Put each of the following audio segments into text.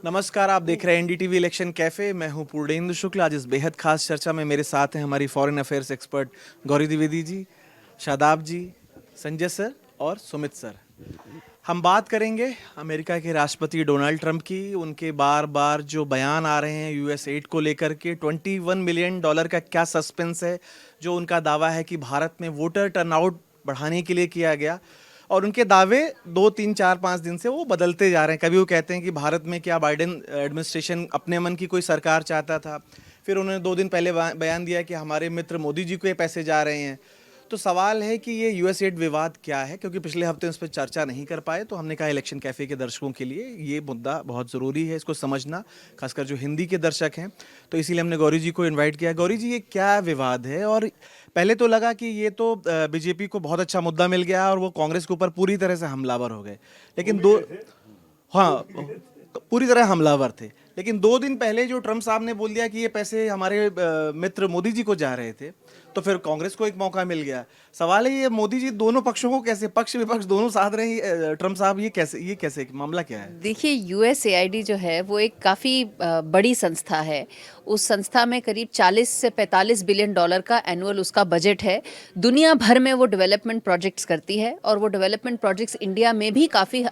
नमस्कार, आप देख रहे हैं एनडीटीवी इलेक्शन कैफे। मैं हूं पूर्णेंदु शुक्ल। आज इस बेहद खास चर्चा में मेरे साथ हैं हमारी foreign affairs expert Gauri Dwivedi ji, Shadab ji, Sanjay sir और सुमित सर। हम बात करेंगे अमेरिका के राष्ट्रपति डोनाल्ड ट्रंप की। उनके बार बार जो बयान आ रहे हैं यूएस एड को लेकर के, $21 मिलियन का क्या सस्पेंस है जो उनका दावा है कि भारत में वोटर टर्नआउट बढ़ाने के लिए किया गया। और उनके दावे 2 3 4 5 दिन से वो बदलते जा रहे हैं। कभी वो कहते हैं कि भारत में क्या बाइडेन एडमिनिस्ट्रेशन अपने मन की कोई सरकार चाहता था, फिर उन्होंने 2 दिन पहले बयान दिया कि हमारे मित्र मोदी जी को ये पैसे जा रहे हैं। तो सवाल है कि ये यूएस एड विवाद क्या है, क्योंकि पिछले हफ्ते उस पर चर्चा नहीं कर पाए, तो हमने कहा इलेक्शन कैफे के दर्शकों के लिए ये मुद्दा बहुत ज़रूरी है इसको समझना, खासकर जो हिंदी के दर्शक हैं। तो इसीलिए हमने गौरी जी को इन्वाइट किया। गौरी जी, ये क्या विवाद है? और पहले तो लगा कि ये तो बीजेपी को बहुत अच्छा मुद्दा मिल गया और वो कांग्रेस के ऊपर पूरी तरह से हमलावर हो गए, लेकिन हाँ, पूरी तरह हमलावर थे। लेकिन 2 दिन पहले जो ट्रम्प साहब ने बोल दिया कि ये पैसे हमारे मित्र मोदी जी को जा रहे थे, तो फिर कांग्रेस को एक मौका मिल गया। सवाल है ये मोदी जी दोनों पक्षों को कैसे, पक्ष विपक्ष दोनों साथ रहे ट्रम्प साहब, ये कैसे मामला क्या है? देखिए, यूएसएआईडी जो है वो एक काफ़ी बड़ी संस्था है। उस संस्था में करीब 40 से 45 बिलियन डॉलर का एनुअल उसका बजट है। दुनिया भर में वो डेवलपमेंट प्रोजेक्ट्स करती है और वो डेवलपमेंट प्रोजेक्ट्स इंडिया में भी काफ़ी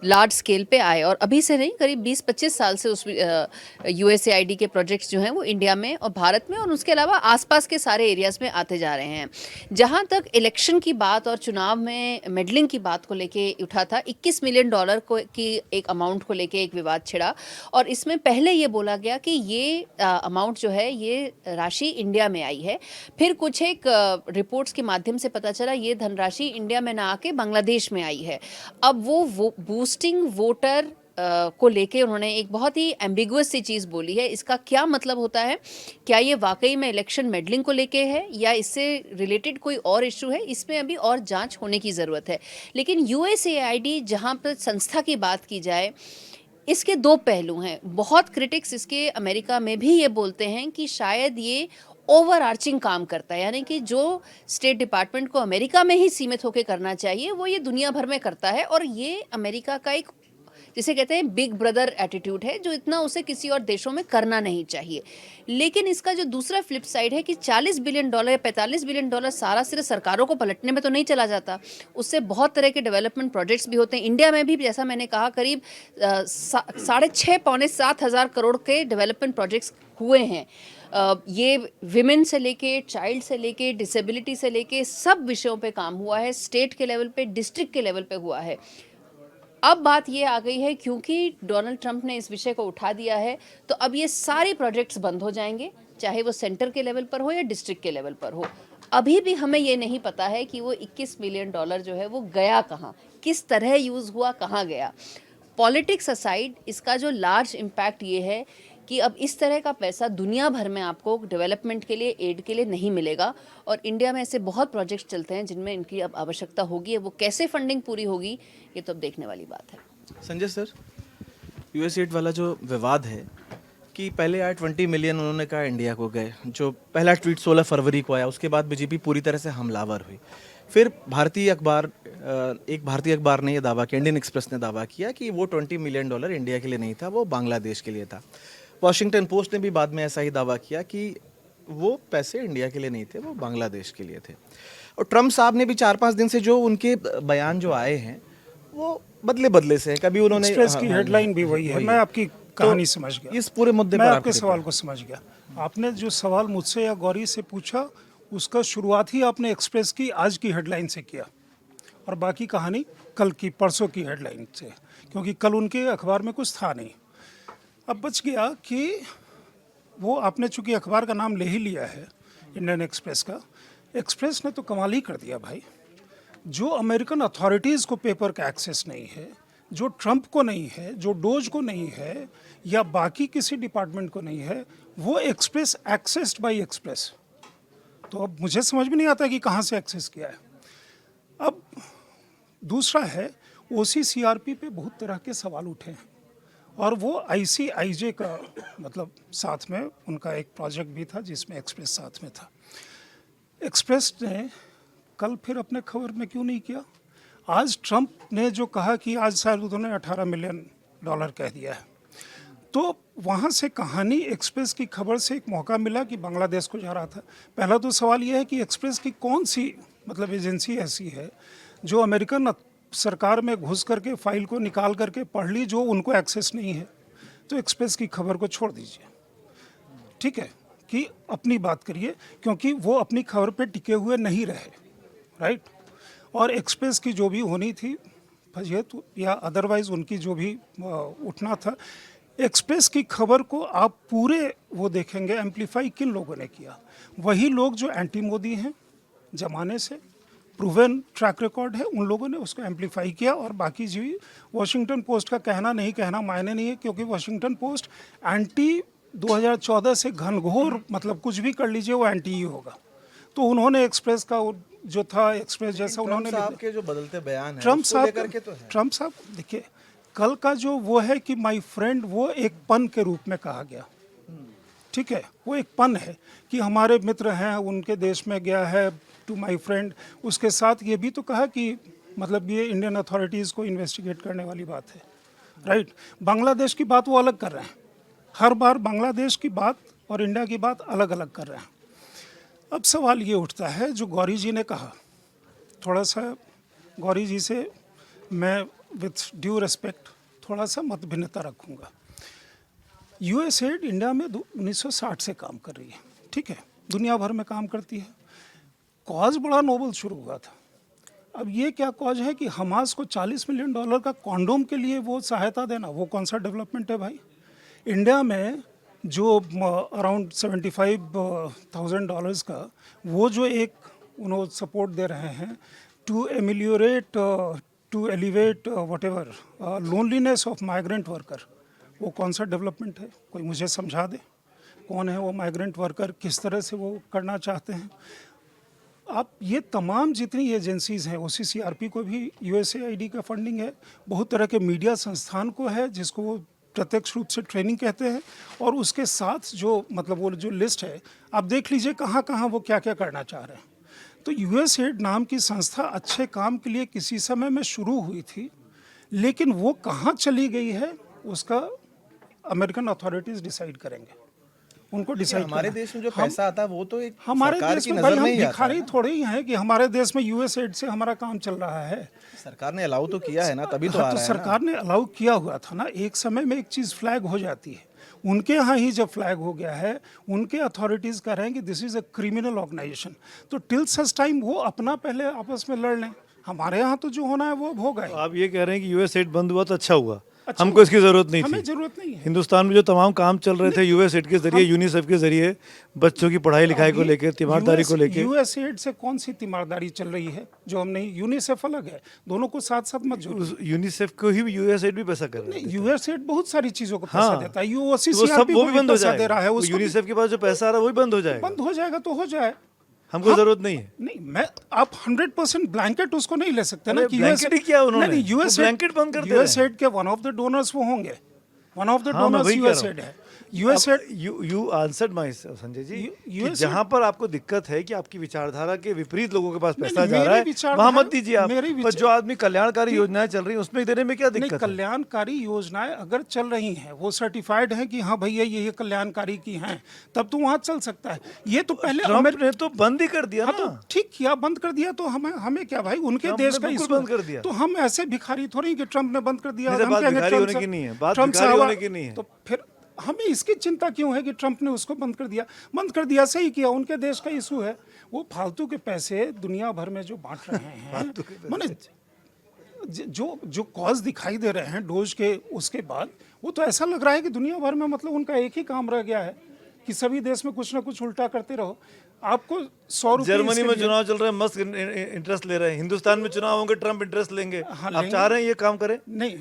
लार्ज स्केल पे आए, और अभी से नहीं, करीब 20-25 साल से उस यूएसएआईडी के प्रोजेक्ट्स जो हैं वो इंडिया में और भारत में और उसके अलावा आसपास के सारे एरियाज़ में आते जा रहे हैं। जहाँ तक इलेक्शन की बात और चुनाव में मेडलिंग की बात को लेके उठा था, 21 मिलियन डॉलर को की एक अमाउंट को लेके एक विवाद छिड़ा, और इसमें पहले ये बोला गया कि ये अमाउंट जो है ये राशि इंडिया में आई है। फिर कुछ एक रिपोर्ट्स के माध्यम से पता चला ये धनराशि इंडिया में ना आके बांग्लादेश में आई है। अब वो बूस्टिंग वोटर को लेके उन्होंने एक बहुत ही एम्बिगुअस सी चीज़ बोली है। इसका क्या मतलब होता है? क्या ये वाकई में इलेक्शन मेडलिंग को लेके है या इससे रिलेटेड कोई और इशू है? इसमें अभी और जांच होने की ज़रूरत है। लेकिन यूएसएआईडी, जहां पर संस्था की बात की जाए, इसके दो पहलू हैं। बहुत क्रिटिक्स इसके अमेरिका में भी ये बोलते हैं कि शायद ये ओवर आर्चिंग काम करता है, यानी कि जो स्टेट डिपार्टमेंट को अमेरिका में ही सीमित होकर करना चाहिए वो ये दुनिया भर में करता है, और ये अमेरिका का एक, जिसे कहते हैं, बिग ब्रदर एटीट्यूड है, जो इतना उसे किसी और देशों में करना नहीं चाहिए। लेकिन इसका जो दूसरा फ्लिप साइड है कि 40 बिलियन डॉलर या 45 बिलियन डॉलर सारा सिर्फ सरकारों को पलटने में तो नहीं चला जाता, उससे बहुत तरह के डेवलपमेंट प्रोजेक्ट्स भी होते हैं। इंडिया में भी, जैसा मैंने कहा, करीब 6.5-7 हज़ार करोड़ के डेवलपमेंट प्रोजेक्ट्स हुए हैं। ये विमेन से लेके, चाइल्ड से लेके, डिसेबिलिटी से लेके सब विषयों पे काम हुआ है। स्टेट के लेवल पे, डिस्ट्रिक्ट के लेवल पे हुआ है। अब बात ये आ गई है, क्योंकि डोनाल्ड ट्रंप ने इस विषय को उठा दिया है, तो अब ये सारे प्रोजेक्ट्स बंद हो जाएंगे, चाहे वो सेंटर के लेवल पर हो या डिस्ट्रिक्ट के लेवल पर हो। अभी भी हमें ये नहीं पता है कि वो 21 मिलियन डॉलर जो है वो गया कहाँ, किस तरह यूज़ हुआ, कहाँ गया। पॉलिटिक्स असाइड, इसका जो लार्ज इम्पैक्ट ये है कि अब इस तरह का पैसा दुनिया भर में आपको डेवलपमेंट के लिए, एड के लिए नहीं मिलेगा, और इंडिया में ऐसे बहुत प्रोजेक्ट्स चलते हैं जिनमें इनकी अब आवश्यकता होगी। वो कैसे फंडिंग पूरी होगी, ये तो अब देखने वाली बात है। संजय सर, यूएस एड वाला जो विवाद है कि पहले आए 20 मिलियन, उन्होंने कहा इंडिया को गए। जो पहला ट्वीट 16 फरवरी को आया, उसके बाद बीजेपी पूरी तरह से हमलावर हुई। फिर एक भारतीय अखबार ने यह दावा किया, इंडियन एक्सप्रेस ने दावा किया कि वो $20 मिलियन इंडिया के लिए नहीं था, वो बांग्लादेश के लिए था। वॉशिंगटन पोस्ट ने भी बाद में ऐसा ही दावा किया कि वो पैसे इंडिया के लिए नहीं थे, वो बांग्लादेश के लिए थे। और ट्रम्प साहब ने भी 4-5 दिन से जो उनके बयान जो आए हैं वो बदले से हैं। कभी उन्होंने एक्सप्रेस की हेडलाइन भी वही है। मैं आपकी कहानी समझ गया, इस पूरे मुद्दे मैं पर आपके सवाल को समझ गया। आपने जो सवाल मुझसे या गौरी से पूछा, उसका शुरुआत ही आपने एक्सप्रेस की आज की हेडलाइन से किया, और बाकी कहानी कल की, परसों की हेडलाइन से, क्योंकि कल उनके अखबार में कुछ था नहीं। अब बच गया कि वो, आपने चूंकि अखबार का नाम ले ही लिया है, इंडियन एक्सप्रेस का, एक्सप्रेस ने तो कमाल ही कर दिया भाई। जो अमेरिकन अथॉरिटीज़ को पेपर का एक्सेस नहीं है, जो ट्रंप को नहीं है, जो डोज को नहीं है, या बाकी किसी डिपार्टमेंट को नहीं है, वो एक्सप्रेस एक्सेस्ड बाय एक्सप्रेस। तो अब मुझे समझ में नहीं आता कि कहाँ से एक्सेस किया है। अब दूसरा है, ओसीसीआरपी पे बहुत तरह के सवाल उठे हैं, और वो आईसीआईजे का, मतलब साथ में उनका एक प्रोजेक्ट भी था जिसमें एक्सप्रेस साथ में था। एक्सप्रेस ने कल फिर अपने खबर में क्यों नहीं किया? आज ट्रंप ने जो कहा कि आज शायद उन्होंने $18 मिलियन कह दिया है, तो वहाँ से कहानी एक्सप्रेस की खबर से एक मौका मिला कि बांग्लादेश को जा रहा था। पहला तो सवाल यह है कि एक्सप्रेस की कौन सी मतलब एजेंसी ऐसी है जो अमेरिकन सरकार में घुस करके फाइल को निकाल करके पढ़ ली, जो उनको एक्सेस नहीं है। तो एक्सप्रेस की खबर को छोड़ दीजिए, ठीक है, कि अपनी बात करिए, क्योंकि वो अपनी खबर पे टिके हुए नहीं रहे, राइट। और एक्सप्रेस की जो भी होनी थी फजीहत या अदरवाइज उनकी जो भी उठना था, एक्सप्रेस की खबर को आप पूरे वो देखेंगे एम्पलीफाई किन लोगों ने किया। वही लोग जो एंटी मोदी हैं जमाने से, प्रूवन ट्रैक रिकॉर्ड है, उन लोगों ने उसको एम्पलीफाई किया। और बाकी जी वॉशिंगटन पोस्ट का कहना नहीं कहना मायने नहीं है, क्योंकि वॉशिंगटन पोस्ट एंटी 2014 से घनघोर मतलब कुछ भी कर लीजिए वो एंटी ही होगा। तो उन्होंने एक्सप्रेस का जो था एक्सप्रेस जैसा उन्होंने साहब के जो बदलते बयान हैं ट्रम्प उसको साहब लेकर के तो है। ट्रम्प साहब देखिए, कल का जो वो है कि माय फ्रेंड, वो एक पन के रूप में कहा गया, ठीक है, वो एक पन है कि हमारे मित्र हैं, उनके देश में गया है टू माय फ्रेंड। उसके साथ ये भी तो कहा कि मतलब ये इंडियन अथॉरिटीज़ को इन्वेस्टिगेट करने वाली बात है, राइट। बांग्लादेश की बात वो अलग कर रहे हैं, हर बार बांग्लादेश की बात और इंडिया की बात अलग अलग कर रहे हैं। अब सवाल ये उठता है जो गौरी जी ने कहा, थोड़ा सा गौरी जी से मैं विथ ड्यू रिस्पेक्ट थोड़ा सा मत भिन्नता रखूँगा। यूएसएड इंडिया में 1960 से काम कर रही है, ठीक है, दुनिया भर में काम करती है। कॉज बड़ा नोबल शुरू हुआ था। अब ये क्या कॉज है कि हमास को $40 मिलियन का कॉन्डोम के लिए वो सहायता देना, वो कौन सा डेवलपमेंट है भाई। इंडिया में जो अराउंड $75,000 का वो जो एक उन्होंने सपोर्ट दे रहे हैं to elevate whatever loneliness of migrant worker, वो कौन सा डेवलपमेंट है, कोई मुझे समझा दे। कौन है वो माइग्रेंट वर्कर, किस तरह से वो करना चाहते हैं आप। ये तमाम जितनी एजेंसीज़ हैं, OCCRP को भी USAID का फंडिंग है, बहुत तरह के मीडिया संस्थान को है जिसको वो प्रत्यक्ष रूप से ट्रेनिंग कहते हैं। और उसके साथ जो मतलब वो जो लिस्ट है आप देख लीजिए कहाँ कहाँ वो क्या क्या करना चाह रहे हैं। तो USAID नाम की संस्था अच्छे काम के लिए किसी समय में शुरू हुई थी, लेकिन वो कहाँ चली गई है उसका अमेरिकन अथॉरिटीज़ डिसाइड करेंगे, उनको डिसाइड। हमारे देश में जो पैसा आता है वो तो एक हमारे सरकार देश की में नजर भाई हम नहीं आता भिखारी है। थोड़े ही हैं कि हमारे देश में USAID से हमारा काम चल रहा है। सरकार ने अलाउ तो किया है ना, तभी तो आ हाँ, तो रहा है ना। सरकार ने अलाउ किया हुआ था ना। एक समय में एक चीज़ फ्लैग हो जाती है, उनके यहाँ ही जब फ्लैग हो गया है, उनके अथॉरिटीज़ कह रहे हैं कि this is a criminal organisation, तो टिल सच टाइम वो अपना पहले आपस में लड़ लें। हमारे यहाँ तो जो होना है वो अब होगा ही। आप ये कह रहे हैं कि यूएसएड बंद हुआ तो अच्छा हुआ, हमको इसकी जरूरत नहीं हमें थी। जरूरत नहीं है। हिंदुस्तान में जो तमाम काम चल रहे थे यूएसएड के जरिए, यूनिसेफ के जरिए, बच्चों की पढ़ाई लिखाई को लेकर, तीमारदारी को लेकर। USAID से कौन सी तीमारदारी चल रही है जो हम नहीं, यूनिसेफ अलग है, दोनों को साथ साथ मत जोड़ो। यूनिसेफ को ही यूएसएड भी पैसा कर रहा है। USAID बहुत सारी चीजों को पैसा हाँ, देता है, तो वो सब OCCRP वो को भी भी बंद हो पैसा दे रहा है, जाएगा। उसको भी यूनिसेफ के पास जो पैसा आ रहा है वो भी बंद हो जाएगा। बंद हो जाएगा तो हो जाए। हमको जरूरत नहीं है। नहीं, मैं आप 100% ब्लैंकेट उसको नहीं ले सकते ना अरे कि blanket ही किया उन्होंने? नहीं, वो USAID blanket बंद कर दे रहे हैं। USAID के वन ऑफ द डोनर्स वो होंगे, वन ऑफ द हाँ, मैं डोनर्स वही कह रहा हूँ। USAID है। USAID you answered my Sanjay ji, कि USAID जहां पर आपको दिक्कत है कि आपकी विचारधारा के विपरीत लोगों के पास नहीं, पैसा जा मेरी रहा है, विचारधारा- वहां मत दीजिए आप। मेरी पर जो आदमी कल्याणकारी योजनाएं चल रही हैं उसमें देने में क्या नहीं, दिक्कत है? कल्याणकारी योजनाएं अगर चल रही हैं, वो सर्टिफाइड है कि हाँ भैया ये कल्याणकारी की हैं, तब तो वहाँ चल सकता है। ये तो पहले ट्रम्प ने तो बंद ही कर दिया हाँ, ना। तो ठीक किया, बंद कर दिया, तो हमें क्या भाई, उनके ट्रम्प देश ने का बिल्कुल इशू बंद कर दिया। तो हम ऐसे भिखारी थोड़ी हैं कि ट्रम्प ने बंद कर दिया। नहीं, तो हम बात कहेंगे भिखारी ट्रम्प होने की से- नहीं है, बात ट्रम्प से भिखारी हवा- होने की नहीं है। तो फिर हमें इसकी चिंता क्यों है कि ट्रम्प ने उसको बंद कर दिया? बंद कर दिया, सही किया, उनके देश का इशू है। वो फालतू के पैसे दुनिया भर में जो बांट रहे हैं, माने जो कॉज दिखाई दे रहे हैं डोज के, उसके बाद वो तो ऐसा लग रहा है कि दुनिया भर में मतलब उनका एक ही काम रह गया है कि सभी देश में कुछ ना कुछ उल्टा करते रहो। आपको 100 रुपये जर्मनी इसके में लिए- चुनाव चल रहे हैं, मस्क इंटरेस्ट ले रहे हैं। हिंदुस्तान में चुनाव होंगे, ट्रम्प इंटरेस्ट लेंगे। हाँ, आप चाह रहे हैं ये काम करें? नहीं,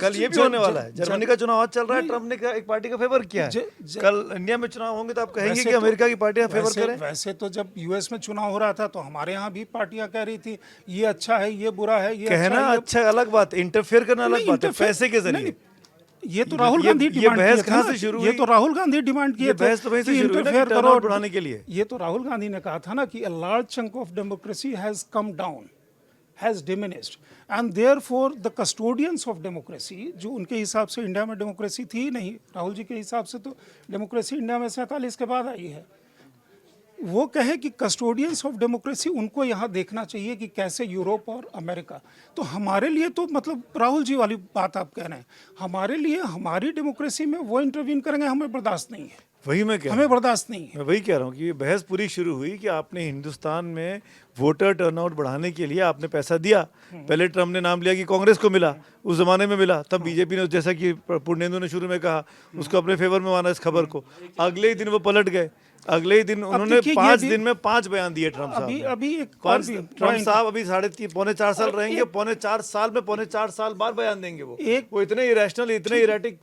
कल ये भी होने वाला है। जर्मनी का चुनाव आज चल रहा है, ट्रम्प ने एक पार्टी का फेवर किया है। कल इंडिया में चुनाव होंगे तो आप कहेंगे वैसे कि तो- अमेरिका की पार्टियां फेवर वैसे- करें? वैसे तो जब US में चुनाव हो रहा था तो हमारे यहाँ भी पार्टियां कह रही थी ये अच्छा है, ये बुरा है, ये कहना अच्छा है, अच्छा अलग बात है, इंटरफेयर करना अलग नहीं, बात है, interfere- पैसे के नहीं, जरिए। ये तो राहुल गांधी ये डिमांड बहस किए थे कहाँ ना, से शुरू ये हुई? तो राहुल गांधी डिमांड किए ये थे बहस तो वहीं से कि शुरू हुई ना कि interfere turnout करो। बढ़ाने के लिए। ये तो राहुल गांधी ने कहा था ना कि a large chunk of democracy has come down, has diminished and therefore the custodians of democracy, जो उनके हिसाब से इंडिया में डेमोक्रेसी थी ही नहीं, राहुल जी के हिसाब से तो डेमोक्रेसी इंडिया में 47 के बाद आई है, वो कहे कि कस्टोडियंस ऑफ डेमोक्रेसी उनको यहाँ देखना चाहिए कि कैसे यूरोप और अमेरिका। तो हमारे लिए तो मतलब राहुल जी वाली बात आप कह रहे हैं, हमारे लिए हमारी डेमोक्रेसी में वो इंटरवीन करेंगे, हमें बर्दाश्त नहीं है, वही मैं कह रहा हमें हूँ। बर्दाश्त नहीं है। मैं वही कह रहा हूँ कि ये बहस पूरी शुरू हुई कि आपने हिंदुस्तान में वोटर टर्नआउट बढ़ाने के लिए आपने पैसा दिया। पहले ट्रम्प ने नाम लिया कि कांग्रेस को मिला, उस जमाने में मिला, तब बीजेपी ने, जैसा कि पूर्णेंदु ने शुरू में कहा, उसको अपने फेवर में माना इस खबर को। अगले ही दिन वो पलट गए, अगले ही दिन उन्होंने देखिए, ये 5 भी- दिन में 5 बयान दिए ट्रम्प साहब अभी ने। अभी एक और पाँच भी ट्रम्प point- साहब अभी 3.5 पौने 4 साल रहेंगे, पौने 4 साल में पौने 4 साल बाद बयान देंगे वो। वो इतने इरेशनल, इतने इरेटिक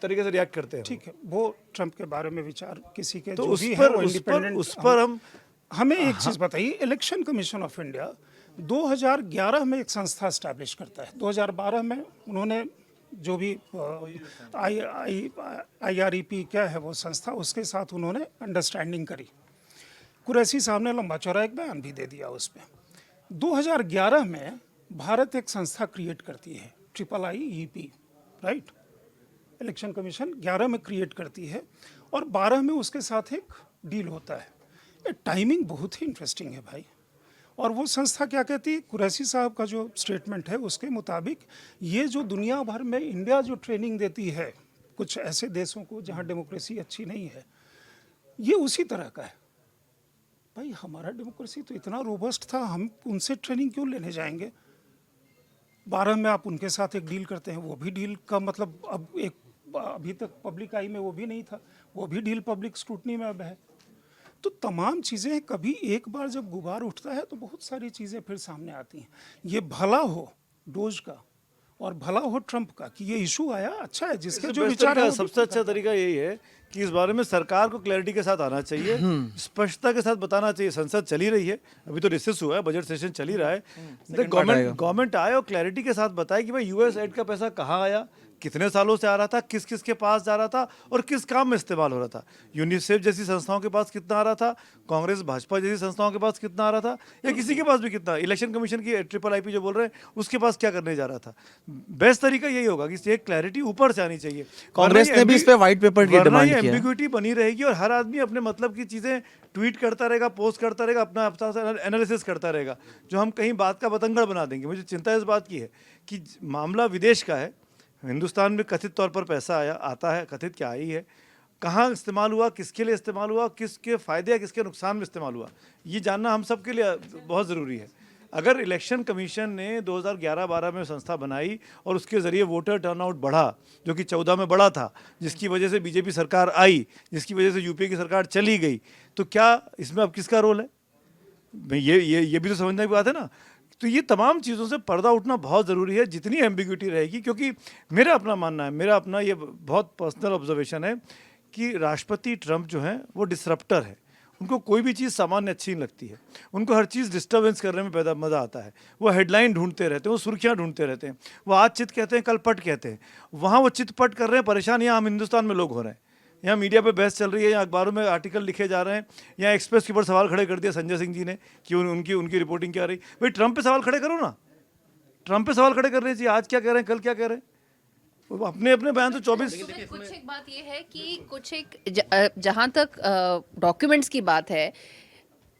तरीके से रिएक्ट करते हैं। ठीक है, वो ट्रम्प के बारे में विचार किसी के तो जो उस भी है पर वो इंडिपेंडेंट। उस पर हम हमें एक चीज़ बताइए, इलेक्शन कमीशन ऑफ इंडिया 2011 में एक संस्था स्टैब्लिश करता है, 2012 में उन्होंने जो भी IREP क्या है वो संस्था, उसके साथ उन्होंने अंडरस्टैंडिंग करी। कुरैशी साहब ने लंबा चौड़ा एक बयान भी दे दिया उस पर। 2011 में भारत एक संस्था क्रिएट करती है, IIEP, राइट, इलेक्शन कमीशन 11 में क्रिएट करती है और 12 में उसके साथ एक डील होता है। ये टाइमिंग बहुत ही इंटरेस्टिंग है भाई। और वो संस्था क्या कहती है, कुरैशी साहब का जो स्टेटमेंट है उसके मुताबिक ये जो दुनिया भर में इंडिया जो ट्रेनिंग देती है कुछ ऐसे देशों को जहाँ डेमोक्रेसी अच्छी नहीं है, ये उसी तरह का है। भाई हमारा डेमोक्रेसी तो इतना रोबस्ट था, हम उनसे ट्रेनिंग क्यों लेने जाएंगे? 12 में आप उनके साथ एक डील करते हैं, वो भी डील का मतलब अब एक अभी तक पब्लिक आई में वो भी नहीं था, वो भी डील पब्लिक स्क्रूटनी में अब है। तो तमाम चीज़ें कभी एक बार जब गुबार उठता है तो बहुत सारी चीज़ें फिर सामने आती हैं। ये भला हो डोज का और भला हो ट्रंप का कि ये इशू आया, अच्छा है, जिसके जो विचार है सबसे अच्छा तरीका यही है कि इस बारे में सरकार को क्लैरिटी के साथ आना चाहिए, स्पष्टता के साथ बताना चाहिए। संसद चली रही है, अभी तो रिसेस हुआ है, बजट सेशन चल ही रहा है। गवर्नमेंट आए और क्लैरिटी के साथ बताए कि भाई यूएस एड का पैसा कहाँ आया, कितने सालों से आ रहा था, किस किस के पास जा रहा था और किस काम में इस्तेमाल हो रहा था। यूनिसेफ जैसी संस्थाओं के पास कितना आ रहा था, कांग्रेस भाजपा जैसी संस्थाओं के पास कितना आ रहा था, या किसी के पास भी कितना, इलेक्शन कमीशन की IIIP जो बोल रहे हैं उसके पास क्या करने जा रहा था। बेस्ट तरीका यही होगा कि एक क्लैरिटी ऊपर से आनी चाहिए। कांग्रेस ने भी इस पे व्हाइट पेपर की डिमांड किया है। एम्बिग्युइटी बनी रहेगी और हर आदमी अपने मतलब की चीजें ट्वीट करता रहेगा, पोस्ट करता रहेगा, अपना एनालिसिस करता रहेगा, जो हम कहीं बात का बतंगड़ बना देंगे। मुझे चिंता इस बात की है कि मामला विदेश का है, हिंदुस्तान में कथित तौर पर पैसा आता है, कथित क्या आई है, कहाँ इस्तेमाल हुआ, किसके लिए इस्तेमाल हुआ, किसके फायदे या किसके नुकसान में इस्तेमाल हुआ, ये जानना हम सब के लिए बहुत ज़रूरी है। अगर इलेक्शन कमीशन ने 2011-12 में संस्था बनाई और उसके ज़रिए वोटर टर्नआउट बढ़ा, जो कि 14 में बढ़ा था, जिसकी वजह से बीजेपी सरकार आई, जिसकी वजह से यूपीए की सरकार चली गई, तो क्या इसमें अब किसका रोल है? ये भी तो समझने की बात है ना। तो ये तमाम चीज़ों से पर्दा उठना बहुत ज़रूरी है, जितनी एम्बिग्युइटी रहेगी। क्योंकि मेरा अपना मानना है, मेरा अपना ये बहुत पर्सनल ऑब्जर्वेशन है कि राष्ट्रपति ट्रंप जो हैं वो डिसरप्टर है। उनको कोई भी चीज़ सामान्य अच्छी नहीं लगती है, उनको हर चीज़ डिस्टर्बेंस करने में पैदा मज़ा आता है। वो हेडलाइन ढूंढते रहते हैं, वो सुर्खियाँ ढूंढते रहते हैं, वो आज चित कहते हैं कल पट कहते हैं। वहाँ वो चित पट कर रहे हैं, परेशान यहाँ हम हिंदुस्तान में लोग हो रहे हैं। यहाँ मीडिया पे बहस चल रही है, यहाँ अखबारों में आर्टिकल लिखे जा रहे हैं, यहाँ एक्सप्रेस के ऊपर सवाल खड़े कर दिया संजय सिंह जी ने कि उनकी रिपोर्टिंग क्या रही। भाई ट्रंप पे सवाल खड़े करो ना, ट्रंप पे सवाल खड़े कर रहे हैं, आज क्या कह रहे हैं, कल क्या कह रहे हैं, वो अपने अपने बयान तो 24। कुछ एक बात ये है कि कुछ एक जहाँ तक डॉक्यूमेंट्स की बात है,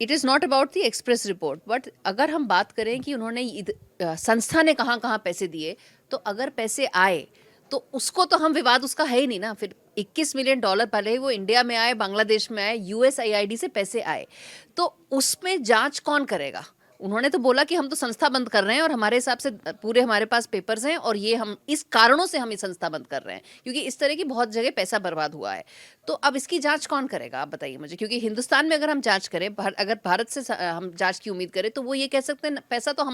it is not about the express report, but अगर हम बात करें कि उन्होंने संस्था ने कहाँ कहाँ पैसे दिए, तो अगर पैसे आए तो उसको तो हम विवाद उसका है ही नहीं ना। फिर 21 मिलियन डॉलर पहले ही वो इंडिया में आए, बांग्लादेश में आए, USAID से पैसे आए, तो उसमें जांच कौन करेगा? उन्होंने तो बोला कि हम तो संस्था बंद कर रहे हैं और हमारे हिसाब से पूरे हमारे पास पेपर्स हैं और ये हम इस कारणों से हम ये संस्था बंद कर रहे हैं क्योंकि इस तरह की बहुत जगह पैसा बर्बाद हुआ है। तो अब इसकी जांच कौन करेगा, आप बताइए मुझे। क्योंकि हिंदुस्तान में अगर हम जांच करें, अगर भारत से हम जांच की उम्मीद करें, तो वो ये कह सकते हैं पैसा तो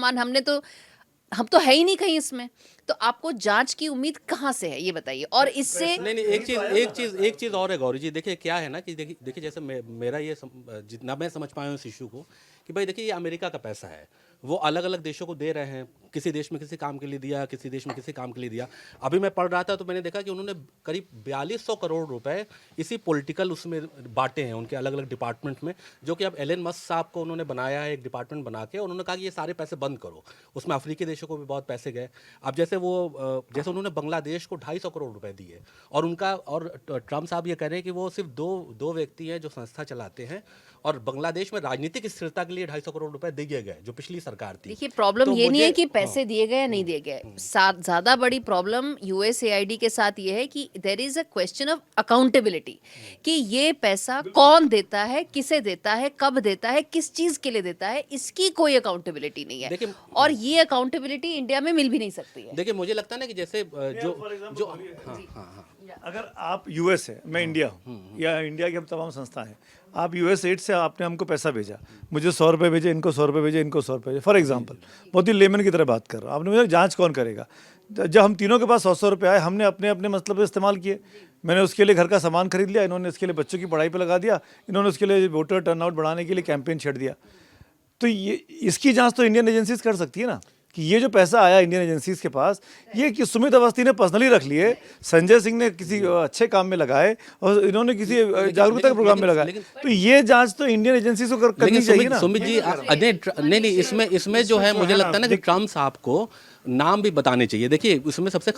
हम तो है ही नहीं कहीं इसमें, तो आपको जांच की उम्मीद कहाँ से है, ये बताइए। और इससे नहीं एक चीज और है गौरी जी, देखिए क्या है ना कि देखिए जैसे मेरा ये जितना मैं समझ पाया हूँ इस इशू को, कि भाई देखिए ये अमेरिका का पैसा है, वो अलग अलग देशों को दे रहे हैं, किसी देश में किसी काम के लिए दिया, किसी देश में किसी काम के लिए दिया। अभी मैं पढ़ रहा था तो मैंने देखा कि उन्होंने करीब 4200 करोड़ रुपए इसी पॉलिटिकल उसमें बांटे हैं उनके अलग अलग डिपार्टमेंट में, जो कि अब एलन मस्क साहब को उन्होंने बनाया है एक डिपार्टमेंट बना के। उन्होंने कहा कि ये सारे पैसे बंद करो। उसमें अफ्रीकी देशों को भी बहुत पैसे गए। अब जैसे जैसे उन्होंने बांग्लादेश को 250 करोड़ रुपए दिए, और ट्रम्प साहब ये कह रहे हैं कि वो सिर्फ दो व्यक्ति हैं जो संस्था चलाते हैं, और बांग्लादेश में राजनीतिक स्थिरता के लिए 250 करोड़ रुपए दिए गए जो पिछली सरकार थी। देखिए प्रॉब्लम तो ये नहीं है मुझे- कि पैसे दिए गए या नहीं दिए गए। ज्यादा बड़ी प्रॉब्लम यूएसएआईडी के साथ ये है कि there is a question of accountability, कि ये पैसा कौन देता है, किसे देता है, कब देता है, किस चीज के लिए देता है, इसकी कोई अकाउंटेबिलिटी नहीं है। देखिए- और ये अकाउंटेबिलिटी इंडिया में मिल भी नहीं सकती है। देखिए मुझे लगता है ना कि जैसे जो हाँ, अगर आप यूएस है, मैं इंडिया हूँ, या इंडिया की हम तमाम संस्थाएं हैं, आप यूएस एड से आपने हमको पैसा भेजा, मुझे 100 रुपये भेजे, इनको 100 रुपये भेजे, इनको 100 रुपये भेजे, फॉर एग्जांपल, बहुत ही लेमन की तरह बात कर रहा हूँ। आपने मुझे जांच कौन करेगा? जब हम तीनों के पास 100 रुपये आए, हमने अपने अपने मतलब इस्तेमाल किए। मैंने उसके लिए घर का सामान खरीद लिया, इन्होंने इसके लिए बच्चों की पढ़ाई पर लगा दिया, इन्होंने उसके लिए वोटर टर्नआउट बढ़ाने के लिए कैंपेन छेड़ दिया। तो ये इसकी जांच तो इंडियन एजेंसीज कर सकती है ना, कि ये जो पैसा आया इंडियन एजेंसीज के पास, ये कि सुमित अवस्थी ने पर्सनली रख लिए, संजय सिंह ने किसी अच्छे काम में लगाए, और इन्होंने किसी जागरूकता के प्रोग्राम में लगाए। तो ये जांच तो इंडियन एजेंसीज को करनी चाहिए ना। सुमित जी नहीं, इसमें जो है मुझे लगता है ना कि ट्रम्प साहब को नाम भी बताने चाहिए। देखिए उसमें सबसे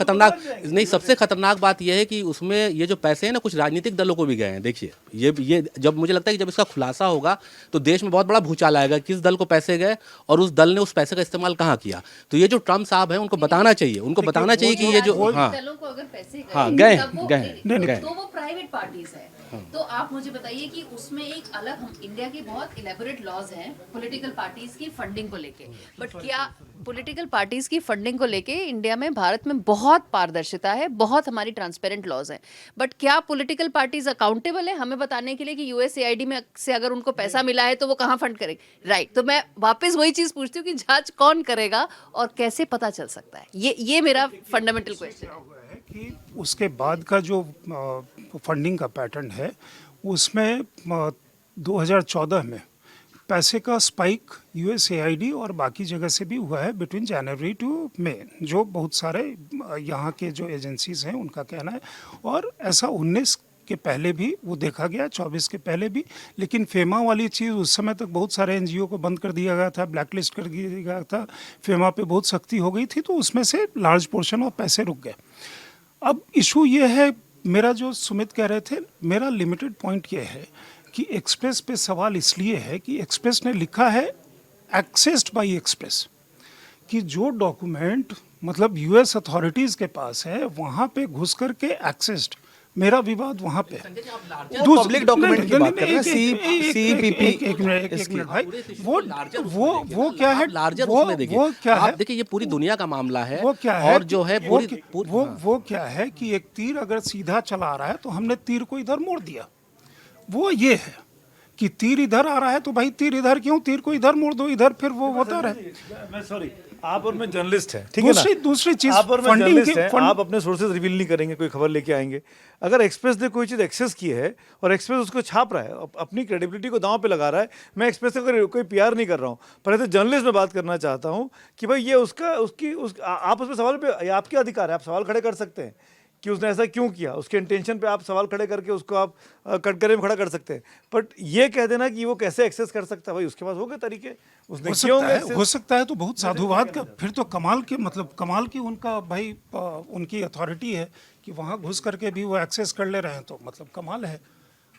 खतरनाक बात यह है कि उसमें ये जो पैसे हैं ना कुछ राजनीतिक दलों को भी गए हैं। देखिए ये जब मुझे लगता है कि जब इसका खुलासा होगा तो देश में बहुत बड़ा भूचाल आएगा, किस दल को पैसे गए और उस दल ने उस पैसे का इस्तेमाल कहाँ किया। तो ये जो ट्रम्प साहब हैं उनको बताना चाहिए, कि ये जो दलों को अगर पैसे गए तो वो प्राइवेट पार्टीज है। तो आप मुझे बताइए कि उसमें एक अलग, हम इंडिया के बहुत इलेबोरेट लॉज हैं पॉलिटिकल पार्टीज की फंडिंग को लेके, बट क्या पॉलिटिकल पार्टीज की फंडिंग को लेके इंडिया में, भारत में बहुत पारदर्शिता है, बहुत हमारी ट्रांसपेरेंट लॉज हैं, बट क्या पॉलिटिकल पार्टीज अकाउंटेबल है हमें बताने के लिए कि यूएसएआईडी में से अगर उनको पैसा मिला है तो वो कहाँ फंड करेंगे? राइट। तो मैं वापस वही चीज पूछती हूँ कि जांच कौन करेगा और कैसे पता चल सकता है? ये मेरा फंडामेंटल क्वेश्चन है। कि उसके बाद का जो फंडिंग का पैटर्न है, उसमें 2014 में पैसे का स्पाइक यूएसएआईडी और बाकी जगह से भी हुआ है बिटवीन जनवरी टू मई, जो बहुत सारे यहाँ के जो एजेंसीज हैं उनका कहना है। और ऐसा 19 के पहले भी वो देखा गया, 24 के पहले भी। लेकिन फेमा वाली चीज़ उस समय तक बहुत सारे एनजीओ को बंद कर दिया गया था, ब्लैकलिस्ट कर दिया गया था, फेमा पे बहुत सख्ती हो गई थी, तो उसमें से लार्ज पोर्शन ऑफ पैसे रुक गए। अब इशू ये है, मेरा जो सुमित कह रहे थे, मेरा लिमिटेड पॉइंट ये है कि एक्सप्रेस पे सवाल इसलिए है कि एक्सप्रेस ने लिखा है एक्सेस्ड बाय एक्सप्रेस, कि जो डॉक्यूमेंट मतलब यूएस अथॉरिटीज़ के पास है वहाँ पे घुस करके एक्सेस्ड। मेरा विवाद वहाँ पे पब्लिक डॉक्यूमेंट की बात कर रहे हैं, सीपीपी। एक मिनट भाई, वो क्या है, लार्जर वो उसमें देखिए, वो क्या है, आप देखिए ये पूरी दुनिया का मामला है। वो क्या है, और जो है वो क्या है कि एक तीर अगर सीधा चला आ रहा है तो हमने तीर को इधर मोड़ दिया। वो ये है कि तीर इधर आ रहा है तो भाई तीर इधर क्यों, तीर को इधर मोड़ दो इधर, फिर वो होता रहे। मैं सॉरी, आप और मैं जर्नलिस्ट हैं, ठीक है ना? दूसरी चीज, आप और मैं फंडिंग जर्नलिस्ट के हैं, आप अपने सोर्सेज रिवील नहीं करेंगे, कोई खबर लेके आएंगे। अगर एक्सप्रेस ने कोई चीज़ एक्सेस की है और एक्सप्रेस उसको छाप रहा है, अपनी क्रेडिबिलिटी को दांव पे लगा रहा है, मैं एक्सप्रेस से कोई पीआर नहीं कर रहा हूँ, पर ऐसे जर्नलिस्ट में बात करना चाहता हूँ कि भाई ये आप उसमें सवाल पे, आपके अधिकार है, आप सवाल खड़े कर सकते हैं कि उसने ऐसा क्यों किया, उसके इंटेंशन पे आप सवाल खड़े करके उसको आप कटघरे में खड़ा कर सकते हैं। बट ये कह देना कि वो कैसे एक्सेस कर सकता है, भाई उसके पास होंगे तरीके, उसने क्यों हो सकता है तो बहुत साधुवाद का, फिर तो कमाल के, मतलब कमाल की उनका भाई उनकी अथॉरिटी है कि वहाँ घुस करके भी वो एक्सेस कर ले रहे हैं, तो मतलब कमाल है।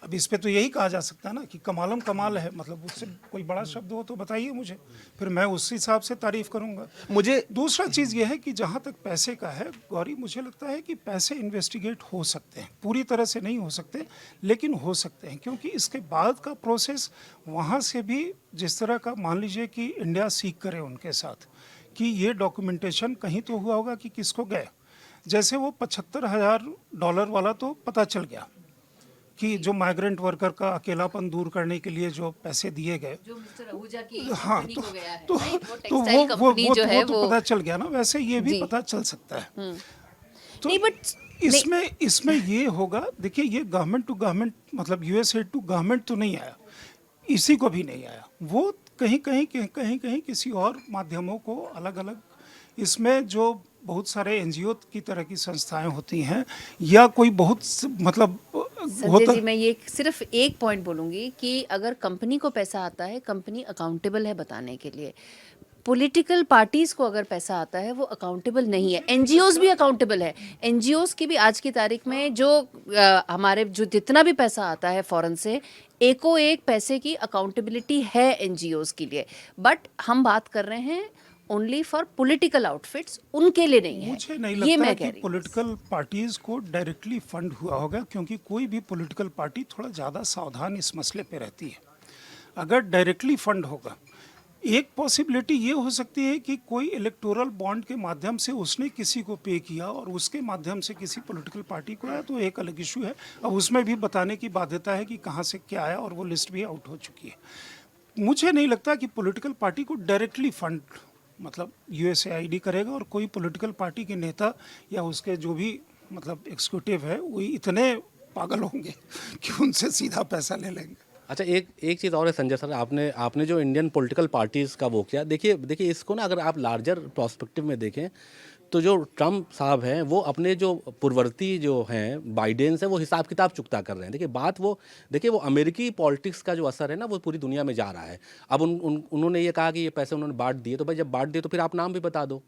अब इस पे तो यही कहा जा सकता है ना कि कमालम कमाल है, मतलब उससे कोई बड़ा शब्द हो तो बताइए मुझे, फिर मैं उस हिसाब से तारीफ करूंगा। मुझे दूसरा चीज़ ये है कि जहाँ तक पैसे का है गौरी, मुझे लगता है कि पैसे इन्वेस्टिगेट हो सकते हैं, पूरी तरह से नहीं हो सकते लेकिन हो सकते हैं, क्योंकि इसके बाद का प्रोसेस वहाँ से भी जिस तरह का, मान लीजिए कि इंडिया सीख करे उनके साथ कि ये डॉक्यूमेंटेशन कहीं तो हुआ होगा कि किसको गए। जैसे वो $75,000 वाला तो पता चल गया कि जो माइग्रेंट वर्कर का अकेलापन दूर करने के लिए जो पैसे दिए गए, जो मिस्टर आहूजा की हाँ, कंपनी को गया है, तो राइट? वो वो टेक्सटाइल कंपनी जो है तो पता चल गया ना, वैसे ये भी पता चल सकता है। तो नहीं, बट इसमें ये होगा, देखिए ये गवर्नमेंट टू गवर्नमेंट, मतलब यूएस एड टू गवर्नमेंट तो नहीं आया, इसी को भी नहीं आया, वो कहीं किसी और माध्यमों को अलग अलग इसमें जो बहुत सारे एनजीओ की तरह की संस्थाएं होती हैं या कोई मतलब संजय जी, मैं ये सिर्फ एक पॉइंट बोलूंगी कि अगर कंपनी को पैसा आता है, कंपनी अकाउंटेबल है बताने के लिए। पॉलिटिकल पार्टीज को अगर पैसा आता है वो अकाउंटेबल नहीं है। एनजीओज भी अकाउंटेबल है। एनजीओज की भी आज की तारीख में जो हमारे जो जितना भी पैसा आता है फॉरेन से, एको एक पैसे की अकाउंटेबिलिटी है एनजीओज के लिए। बट हम बात कर रहे हैं ओनली फॉर पॉलिटिकल आउटफिट्स, उनके लिए नहीं है। मुझे नहीं ये लगता मैं कि कह रही हूँ। पॉलिटिकल पार्टीज को डायरेक्टली फंड हुआ होगा, क्योंकि कोई भी पॉलिटिकल पार्टी थोड़ा ज़्यादा सावधान इस मसले पे रहती है। अगर डायरेक्टली फंड होगा, एक पॉसिबिलिटी ये हो सकती है कि कोई इलेक्टोरल बॉन्ड के माध्यम से उसने किसी को पे किया और उसके माध्यम से किसी पॉलिटिकल पार्टी को आया, तो एक अलग इशू है। अब उसमें भी बताने की बाध्यता है कि कहाँ से क्या आया, और वो लिस्ट भी आउट हो चुकी है। मुझे नहीं लगता कि पॉलिटिकल पार्टी को डायरेक्टली फंड मतलब यूएसएआईडी करेगा, और कोई पॉलिटिकल पार्टी के नेता या उसके जो भी मतलब एग्जीक्यूटिव है वो इतने पागल होंगे कि उनसे सीधा पैसा ले लेंगे। अच्छा, एक चीज़ और है संजय सर, आपने जो इंडियन पॉलिटिकल पार्टीज़ का वो किया, देखिए इसको ना अगर आप लार्जर प्रोस्पेक्टिव में देखें तो जो ट्रम्प साहब हैं वो अपने जो पूर्ववर्ती जो हैं बाइडेंस हैं वो हिसाब किताब चुकता कर रहे हैं। देखिए वो अमेरिकी पॉलिटिक्स का जो असर है ना वो पूरी दुनिया में जा रहा है। अब उन्होंने ये कहा कि ये पैसे उन्होंने बांट दिए, तो भाई जब बांट दिए तो फिर आप नाम भी बता दो।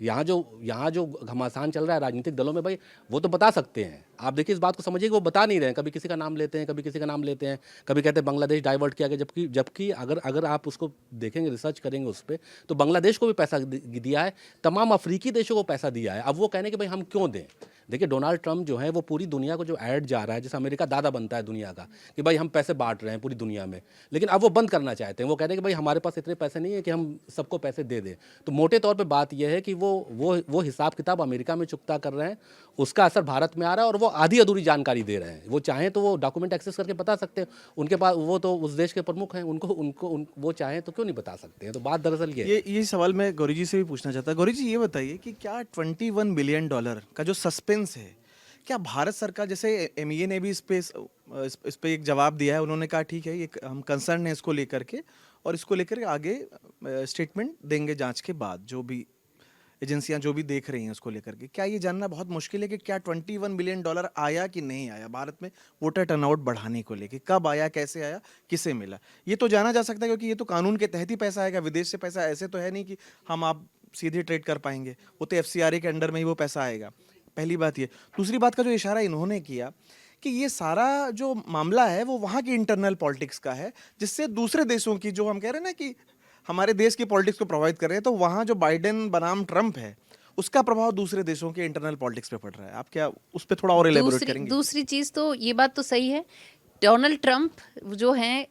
यहाँ जो घमासान चल रहा है राजनीतिक दलों में, भाई वो तो बता सकते हैं। आप देखिए इस बात को समझिए कि वो बता नहीं रहे हैं। कभी किसी का नाम लेते हैं, कभी किसी का नाम लेते हैं, कभी कहते हैं बांग्लादेश डाइवर्ट किया गया, जबकि अगर आप उसको देखेंगे, रिसर्च करेंगे उस पर, तो बांग्लादेश को भी पैसा दिया है, तमाम अफ्रीकी देशों को पैसा दिया है। अब वो कहने कि भाई हम क्यों दें। देखिए डोनाल्ड ट्रम्प जो है वो पूरी दुनिया को जो ऐड जा रहा है, जैसे अमेरिका दादा बनता है दुनिया का, कि भाई हम पैसे बांट रहे हैं पूरी दुनिया में, लेकिन अब वो बंद करना चाहते हैं। वो कहते हैं कि भाई हमारे पास इतने पैसे नहीं है कि हम सबको पैसे दे दें। तो मोटे तौर पे बात यह है कि वो हिसाब किताब अमेरिका में चुकता कर रहे हैं, उसका असर भारत में आ रहा है, और वो आधी अधूरी जानकारी दे रहे हैं। वो चाहें तो वो डॉक्यूमेंट एक्सेस करके बता सकते हैं, उनके पास वो तो उस देश के प्रमुख हैं, वो चाहें तो क्यों नहीं बता सकते हैं। तो बात दरअसल ये सवाल मैं गौरी जी से भी पूछना चाहता। गौरी जी ये बताइए कि क्या $21 बिलियन का जो सस्पेंस है, क्या भारत सरकार, जैसे एमईए ने भी इस पे एक जवाब दिया है, उन्होंने कहा ठीक है ये हम कंसर्न है इसको लेकर के, और इसको लेकर के आगे स्टेटमेंट देंगे जांच के बाद, जो भी एजेंसियां जो भी देख रही हैं उसको लेकर के। क्या ये जानना बहुत मुश्किल है कि क्या $21 बिलियन आया कि नहीं आया भारत में वोटर टर्नआउट बढ़ाने को लेके? कब आया, कैसे आया, किसे मिला, ये तो जाना जा सकता है, क्योंकि ये तो कानून के तहत ही पैसा आएगा। विदेश से पैसा ऐसे तो है नहीं कि हम आप सीधे ट्रेड कर पाएंगे, वो तो एफसीआरए के अंडर में ही वो पैसा आएगा। पहली बात ये। दूसरी बात का जो इशारा इन्होंने किया कि ये सारा जो मामला है वो वहाँ की इंटरनल पॉलिटिक्स का है, जिससे दूसरे देशों की, जो हम कह रहे हैं ना कि हमारे देश की पॉलिटिक्स को प्रभावित कर रहे हैं, तो वहाँ जो बाइडेन बनाम ट्रम्प है उसका प्रभाव दूसरे देशों के इंटरनल पॉलिटिक्स पे पड़ रहा है। आप क्या उस पर थोड़ा और एलेबोरेट करेंगे? दूसरी चीज तो ये बात तो सही है, डोनाल्ड ट्रम्प जो हैं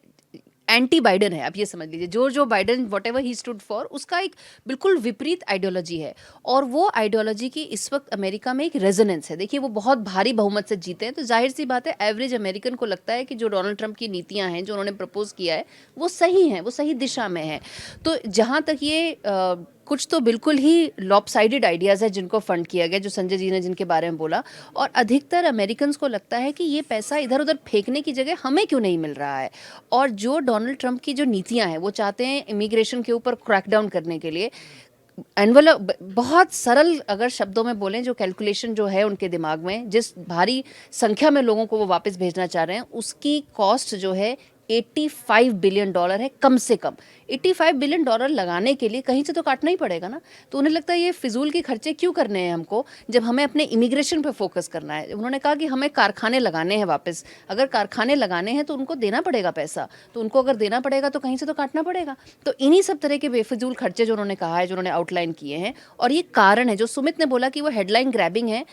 एंटी बाइडन है। आप ये समझ लीजिए, जो Biden what ever he stood for, उसका एक बिल्कुल विपरीत आइडियोलॉजी है, और वो आइडियोलॉजी की इस वक्त अमेरिका में एक रेजोनेंस है। देखिए वो बहुत भारी बहुमत से जीते हैं, तो जाहिर सी बात है एवरेज अमेरिकन को लगता है कि जो डोनाल्ड ट्रम्प की नीतियां हैं, जो उन्होंने प्रपोज किया है, वो सही हैं, वो सही दिशा में है। तो जहाँ तक ये कुछ तो बिल्कुल ही लॉपसाइडेड आइडियाज़ है जिनको फंड किया गया, जो संजय जी ने जिनके बारे में बोला, और अधिकतर अमेरिकन्स को लगता है कि ये पैसा इधर उधर फेंकने की जगह हमें क्यों नहीं मिल रहा है। और जो डोनाल्ड ट्रम्प की जो नीतियां हैं, वो चाहते हैं इमिग्रेशन के ऊपर क्रैकडाउन करने के लिए। एनवलप बहुत सरल अगर शब्दों में बोलें, जो कैलकुलेशन जो है उनके दिमाग में, जिस भारी संख्या में लोगों को वो वापस भेजना चाह रहे हैं, उसकी कॉस्ट जो है $85 बिलियन है कम से कम। $85 बिलियन लगाने के लिए कहीं से तो काटना ही पड़ेगा ना। तो उन्हें लगता है ये फिजूल के खर्चे क्यों करने हैं हमको, जब हमें अपने इमिग्रेशन पे फोकस करना है। उन्होंने कहा कि हमें कारखाने लगाने हैं वापस। अगर कारखाने लगाने हैं तो उनको देना पड़ेगा पैसा, तो उनको अगर देना पड़ेगा तो कहीं से तो काटना पड़ेगा। तो इन्हीं सब तरह के बेफिजूल खर्चे जो उन्होंने कहा है, जो उन्होंने आउटलाइन किए हैं, और ये कारण है जो सुमित ने बोला कि वो हेडलाइन ग्रैबिंग है,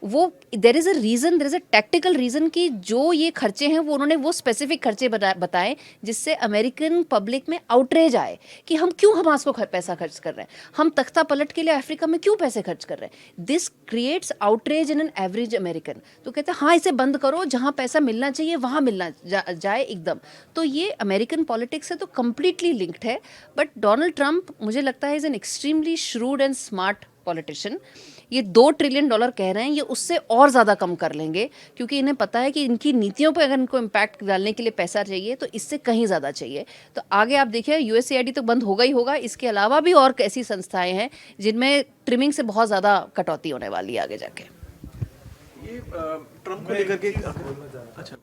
वो there is a reason, there is a tactical reason कि जो ये खर्चे हैं वो उन्होंने वो स्पेसिफिक खर्चे बताए जिससे अमेरिकन पब्लिक में आउटरेज आए कि हम क्यों हमास को पैसा खर्च कर रहे हैं, हम तख्ता पलट के लिए अफ्रीका में क्यों पैसे खर्च कर रहे हैं। This creates outrage in an average American. तो कहते हैं हाँ इसे बंद करो, जहाँ पैसा मिलना चाहिए वहाँ मिलना जाए एकदम। तो ये अमेरिकन पॉलिटिक्स से तो कम्प्लीटली लिंक्ड है। बट डोनाल्ड ट्रंप मुझे लगता है is an extremely shrewd and smart politician. ये $2 ट्रिलियन कह रहे हैं, ये उससे और ज़्यादा कम कर लेंगे, क्योंकि इन्हें पता है कि इनकी नीतियों पर अगर इनको इम्पैक्ट डालने के लिए पैसा चाहिए तो इससे कहीं ज़्यादा चाहिए। तो आगे आप देखिए यूएसएआईडी तो बंद होगा ही होगा, इसके अलावा भी और ऐसी संस्थाएं हैं जिनमें ट्रिमिंग से बहुत ज़्यादा कटौती होने वाली है आगे जाके। ये ट्रम्प को लेकर के अच्छा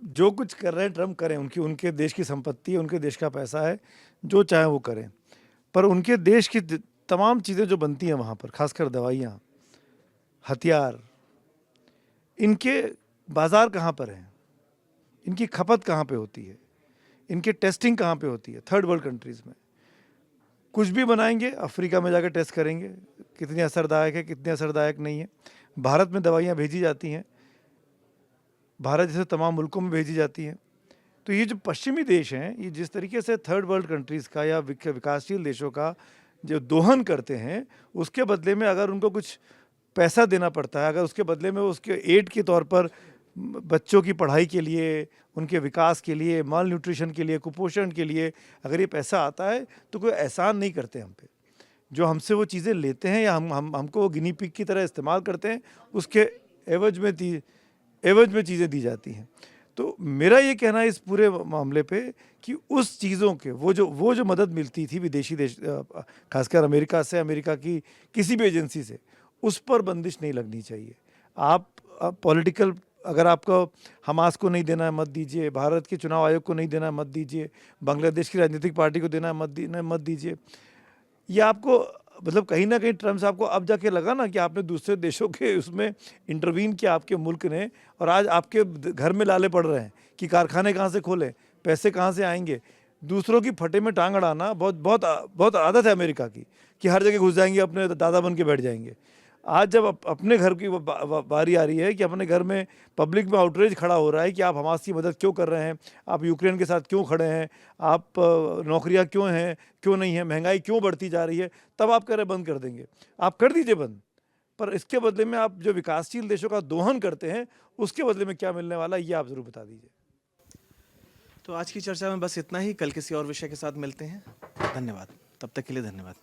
जो कुछ कर रहे हैं ट्रम्प करें, उनके देश की संपत्ति है, उनके देश का पैसा है, जो चाहे वो करें, पर उनके देश की तमाम चीज़ें जो बनती हैं वहाँ पर, खासकर दवाइयाँ, हथियार, इनके बाज़ार कहाँ पर हैं, इनकी खपत कहाँ पे होती है, इनकी टेस्टिंग कहाँ पे होती है? थर्ड वर्ल्ड कंट्रीज़ में। कुछ भी बनाएंगे अफ्रीका में जाकर टेस्ट करेंगे कितनी असरदायक है, कितनी असरदायक नहीं है। भारत में दवाइयाँ भेजी जाती हैं, भारत जैसे तमाम मुल्कों में भेजी जाती हैं। तो ये जो पश्चिमी देश हैं, ये जिस तरीके से थर्ड वर्ल्ड कंट्रीज़ का या विकासशील देशों का जो दोहन करते हैं, उसके बदले में अगर उनको कुछ पैसा देना पड़ता है, अगर उसके बदले में उसके एड के तौर पर बच्चों की पढ़ाई के लिए, उनके विकास के लिए, माल न्यूट्रिशन के लिए, कुपोषण के लिए अगर ये पैसा आता है तो कोई एहसान नहीं करते हम पे। जो हमसे वो चीज़ें लेते हैं या हमको वो गिनी पिग की तरह इस्तेमाल करते हैं, उसके एवज में चीज़ें दी जाती हैं। तो मेरा ये कहना है इस पूरे मामले पे कि उस चीज़ों के वो जो मदद मिलती थी विदेशी देश, खासकर अमेरिका से, अमेरिका की किसी भी एजेंसी से, उस पर बंदिश नहीं लगनी चाहिए। आप पॉलिटिकल, अगर आपको हमास को नहीं देना है मत दीजिए, भारत के चुनाव आयोग को नहीं देना है मत दीजिए, बांग्लादेश की राजनीतिक पार्टी को देना है मत दीजिए। ये आपको मतलब कहीं ना कहीं ट्रम्प साहब को अब जाके लगा ना कि आपने दूसरे देशों के उसमें इंटरवीन किया आपके मुल्क ने, और आज आपके घर में लाले पड़ रहे हैं कि कारखाने कहाँ से खोलें, पैसे कहाँ से आएंगे। दूसरों की फटे में टांग अड़ाना बहुत बहुत बहुत आदत है अमेरिका की, कि हर जगह घुस जाएंगे, अपने दादा बन के बैठ जाएंगे। आज जब अपने घर की बारी आ रही है कि अपने घर में पब्लिक में आउटरीच खड़ा हो रहा है कि आप हमास की मदद क्यों कर रहे हैं, आप यूक्रेन के साथ क्यों खड़े हैं, आप नौकरियां क्यों हैं, क्यों नहीं है, महंगाई क्यों बढ़ती जा रही है, तब आप कह रहे बंद कर देंगे। आप कर दीजिए बंद, पर इसके बदले में आप जो विकासशील देशों का दोहन करते हैं, उसके बदले में क्या मिलने वाला है, ये आप ज़रूर बता दीजिए। तो आज की चर्चा में बस इतना ही। कल किसी और विषय के साथ मिलते हैं। धन्यवाद, तब तक के लिए धन्यवाद।